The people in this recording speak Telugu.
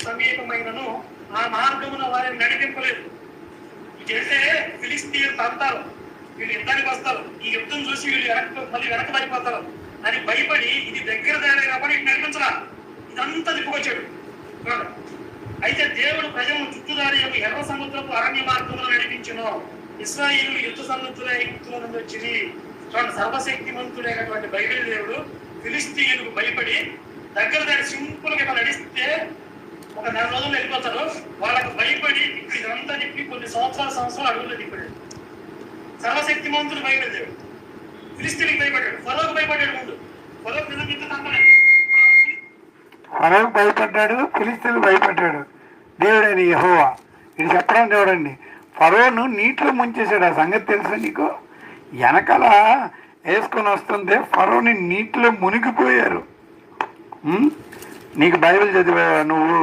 సమీపమైనను ఆ మార్గమున వారిని నడిపింపలేదు. చేస్తే ఫిలిస్తీన్లు తంతారు, వీళ్ళు యుద్ధానికి వస్తారు, ఈ యుద్ధం చూసి వీళ్ళు మళ్ళీ వెనక పడిపోతారు అని భయపడి ఇది దగ్గర దారే కాబట్టి ఇటు నడిపించరా, ఇదంతా తిప్పుకొచ్చాడు. అయితే దేవుడు ప్రజలను చుట్టుదారి యొక్క ఎర్ర సముద్రపు అరణ్య మార్గంలో నడిపించును. ఇశ్రాయేలు యుద్ధ సన్నద్ధులై ఐగుప్తుల నుండి వచ్చింది. చూడండి, సర్వశక్తిమంతుడైనటువంటి బైబిల్ దేవుడు ఫిలిస్తీన్లకు భయపడి దగ్గర దారి సింపుల్ గా నడిస్తే ఒక 4 రోజులు వెళ్ళిపోతారు. వాళ్ళకు భయపడి ఇదంతా తిప్పి కొన్ని సంవత్సరాలు అడుగులో తిప్పాడు. సర్వశక్తిమంతుడు బైబిల్ దేవుడు ఫిలిస్తీన్కి భయపడ్డాడు, ఫరోకు భయపడ్డాడు. ముందు ఫరోకు ఫరోకు భయపడ్డాడు, ఫిలిస్తీన్లకు భయపడ్డాడు. దేవుడని యెహోవా ఇది చెప్పడం చూడండి. ఫరోను నీటిలో ముంచేశాడు. ఆ సంగతి తెలుసా నీకు? వెనకాల వేసుకొని వస్తుంటే ఫరోని నీటిలో మునిగిపోయారు. నీకు బైబిల్ చదివా నువ్వు?